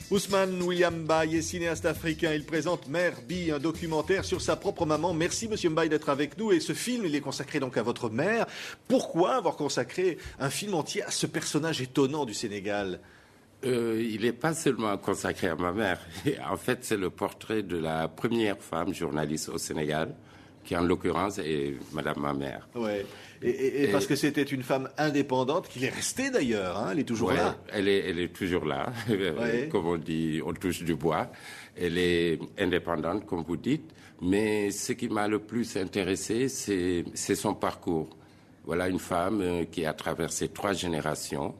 Ousmane William Mbaye est cinéaste africain. Il présente Mère Bi, un documentaire sur sa propre maman. Merci Monsieur Mbaye d'être avec nous. Et ce film, il est consacré donc à votre mère. Pourquoi avoir consacré un film entier à ce personnage étonnant du Sénégal ? Il n'est pas seulement consacré à ma mère. En fait, c'est le portrait de la première femme journaliste au Sénégal, qui en l'occurrence est Madame ma mère. Ouais. Et parce que c'était une femme indépendante, qu'il est restée d'ailleurs, hein, elle est toujours là. Elle est toujours là, comme on dit, on touche du bois. Elle est indépendante, comme vous dites, mais ce qui m'a le plus intéressé, c'est son parcours. Voilà une femme qui a traversé 3 générations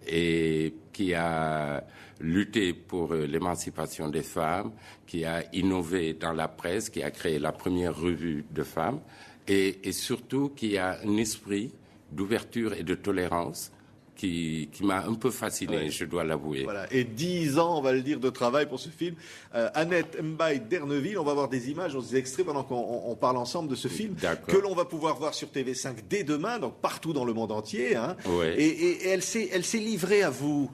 et qui a lutté pour l'émancipation des femmes, qui a innové dans la presse, qui a créé la première revue de femmes, et surtout qui a un esprit d'ouverture et de tolérance qui m'a un peu fasciné, je dois l'avouer. Voilà. Et 10 ans, on va le dire, de travail pour ce film. Annette Mbaye d'Erneville, on va voir des images, des extraits pendant qu'on parle ensemble de ce film, que l'on va pouvoir voir sur TV5 dès demain, donc partout dans le monde entier. Hein. Et elle s'est livrée à vous.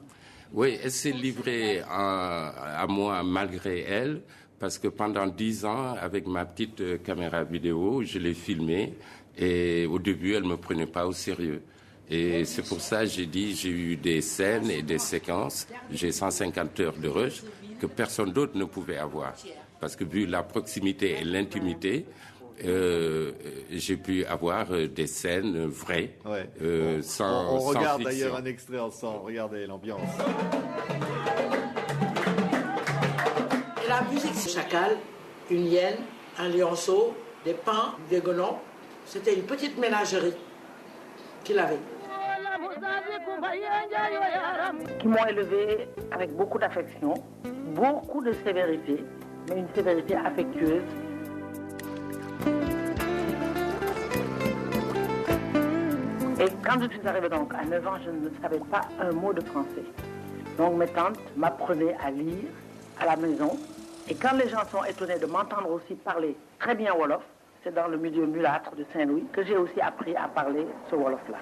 Oui, elle s'est livrée à moi malgré elle, parce que pendant 10 ans, avec ma petite caméra vidéo, je l'ai filmée, et au début, elle me prenait pas au sérieux. Et c'est pour ça que j'ai eu des scènes et des séquences, j'ai 150 heures de rush, que personne d'autre ne pouvait avoir. Parce que vu la proximité et l'intimité, j'ai pu avoir des scènes vraies, on regarde fiction. D'ailleurs un extrait ensemble, regardez l'ambiance. Et la musique, c'est chacal, une hyène, un lionceau, des pins, des guenons. C'était une petite ménagerie qu'il avait. Qui m'ont élevé avec beaucoup d'affection, beaucoup de sévérité, mais une sévérité affectueuse. Et quand je suis arrivée donc à 9 ans, je ne savais pas un mot de français. Donc mes tantes m'apprenaient à lire à la maison. Et quand les gens sont étonnés de m'entendre aussi parler très bien Wolof, c'est dans le milieu mulâtre de Saint-Louis que j'ai aussi appris à parler ce Wolof-là.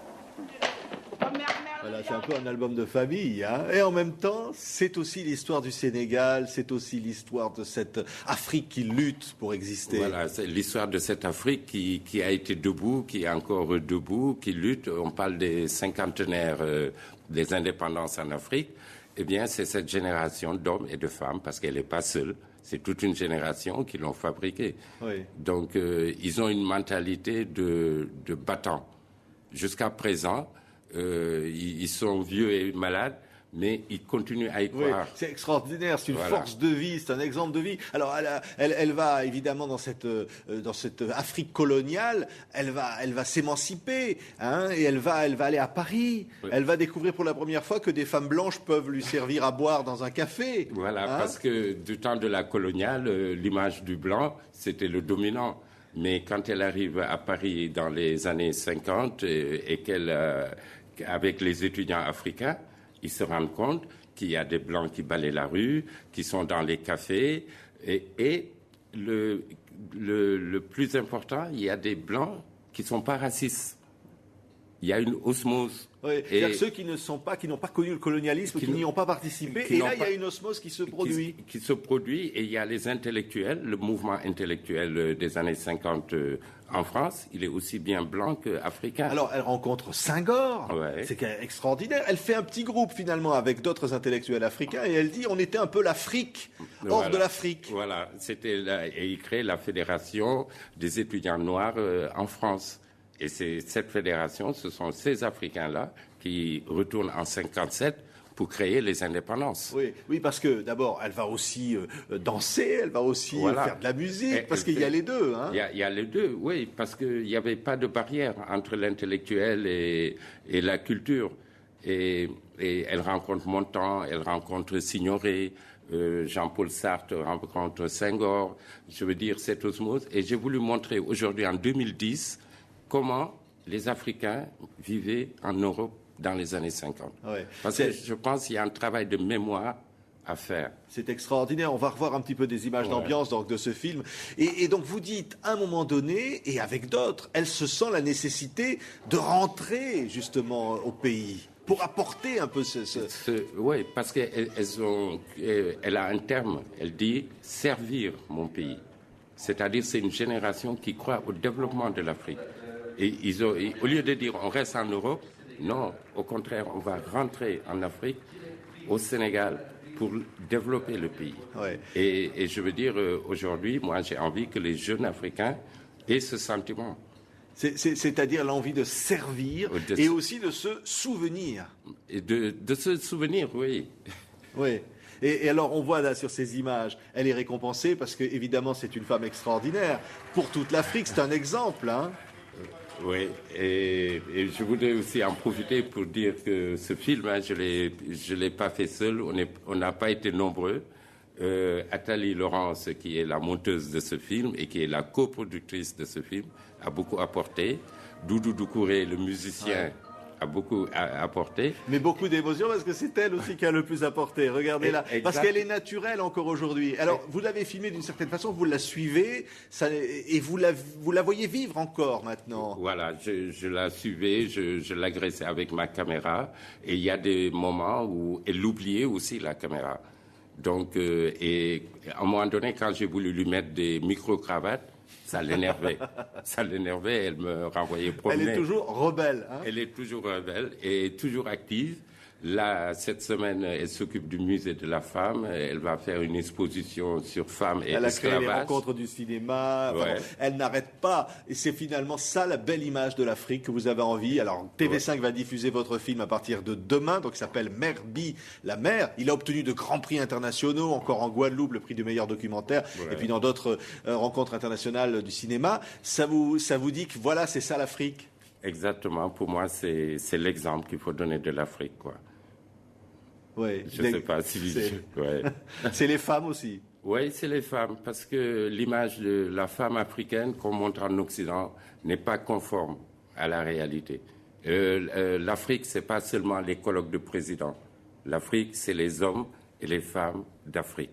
Voilà, c'est un peu un album de famille, hein. Et en même temps, c'est aussi l'histoire du Sénégal, c'est aussi l'histoire de cette Afrique qui lutte pour exister. Voilà, c'est l'histoire de cette Afrique qui a été debout, qui est encore debout, qui lutte. On parle des cinquantenaires des indépendances en Afrique. Eh bien, c'est cette génération d'hommes et de femmes, parce qu'elle n'est pas seule. C'est toute une génération qui l'ont fabriquée. Oui. Donc, ils ont une mentalité de battants. Jusqu'à présent, ils sont vieux et malades, mais ils continuent à y croire. Oui, c'est extraordinaire, c'est une force de vie, c'est un exemple de vie. Alors, elle va évidemment dans cette Afrique coloniale, elle va s'émanciper, hein, et elle va aller à Paris. Oui. Elle va découvrir pour la première fois que des femmes blanches peuvent lui servir à boire dans un café. Voilà, parce que du temps de la coloniale, l'image du blanc, c'était le dominant. Mais quand elle arrive à Paris dans les années 50 et qu'elle, avec les étudiants africains, ils se rendent compte qu'il y a des blancs qui balaient la rue, qui sont dans les cafés, et le plus important, il y a des blancs qui sont pas racistes. Il y a une osmose. Oui, c'est-à-dire ceux qui n'ont pas connu le colonialisme, qui n'y ont pas participé, et là il y a une osmose qui se produit. Qui se produit, et il y a les intellectuels, le mouvement intellectuel des années 50 en France, il est aussi bien blanc qu'africain. Alors elle rencontre Senghor, c'est extraordinaire, elle fait un petit groupe finalement avec d'autres intellectuels africains, et elle dit on était un peu l'Afrique, hors de l'Afrique. Voilà, et il crée la Fédération des étudiants noirs en France. Et c'est cette fédération, ce sont ces Africains-là qui retournent en 57 pour créer les indépendances. Oui, parce que d'abord, elle va aussi danser, elle va aussi faire de la musique, parce qu'il y a les deux. Hein. Il y a les deux, oui, parce qu'il n'y avait pas de barrière entre l'intellectuel et la culture. Et elle rencontre Montand, elle rencontre Signoret, Jean-Paul Sartre rencontre Senghor. Je veux dire, cette osmose. Et j'ai voulu montrer aujourd'hui, en 2010, comment les Africains vivaient en Europe dans les années 50. Parce que je pense qu'il y a un travail de mémoire à faire. C'est extraordinaire. On va revoir un petit peu des images d'ambiance de ce film. Et donc vous dites, à un moment donné, et avec d'autres, elle se sent la nécessité de rentrer justement au pays. pour apporter un peu Oui, parce qu'elle a un terme, elle dit « servir mon pays ». C'est-à-dire c'est une génération qui croit au développement de l'Afrique. Et au lieu de dire « on reste en Europe », non, au contraire, on va rentrer en Afrique, au Sénégal, pour développer le pays. Ouais. Et je veux dire, aujourd'hui, moi, j'ai envie que les jeunes Africains aient ce sentiment. C'est-à-dire l'envie de servir et aussi de se souvenir. Et de se souvenir, oui. Oui. Et alors, on voit là sur ces images, elle est récompensée parce que, évidemment, c'est une femme extraordinaire. Pour toute l'Afrique, c'est un exemple, hein. Oui, et je voudrais aussi en profiter pour dire que ce film, hein, je l'ai pas fait seul, on n'a pas été nombreux. Athalie Laurence, qui est la monteuse de ce film et qui est la coproductrice de ce film, a beaucoup apporté. Doudou Doucouré, le musicien, a beaucoup apporté. Mais beaucoup d'émotions parce que c'est elle aussi qui a le plus apporté. Regardez-la. Parce qu'elle est naturelle encore aujourd'hui. Alors, vous l'avez filmée d'une certaine façon, vous la suivez et vous la voyez vivre encore maintenant. Voilà, je la suivais, je l'agressais avec ma caméra. Et il y a des moments où elle oubliait aussi la caméra. Donc, et à un moment donné, quand j'ai voulu lui mettre des micro-cravates, ça l'énervait. Elle me renvoyait promener. Elle est toujours rebelle. Hein? Elle est toujours rebelle et toujours active. Là, cette semaine, elle s'occupe du musée de la femme. Elle va faire une exposition sur femmes et esclavage. Elle a créé les rencontres du cinéma. Enfin, elle n'arrête pas. Et c'est finalement ça la belle image de l'Afrique que vous avez envie. Alors, TV5 va diffuser votre film à partir de demain. Donc, il s'appelle Merbi, la mer. Il a obtenu de grands prix internationaux, encore en Guadeloupe, le prix du meilleur documentaire. Et puis dans d'autres rencontres internationales du cinéma. Ça vous dit que voilà, c'est ça l'Afrique? Exactement. Pour moi, c'est l'exemple qu'il faut donner de l'Afrique, quoi. Ouais, je ne sais pas si... C'est les femmes aussi. Oui, c'est les femmes, parce que l'image de la femme africaine qu'on montre en Occident n'est pas conforme à la réalité. L'Afrique, ce n'est pas seulement les colloques de présidents. L'Afrique, c'est les hommes et les femmes d'Afrique.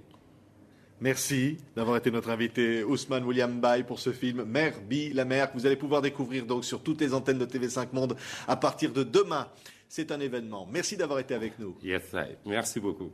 Merci d'avoir été notre invité, Ousmane William Baye, pour ce film Merbi, la mer, que vous allez pouvoir découvrir donc sur toutes les antennes de TV5 Monde à partir de demain. C'est un événement. Merci d'avoir été avec nous. Yes, merci beaucoup.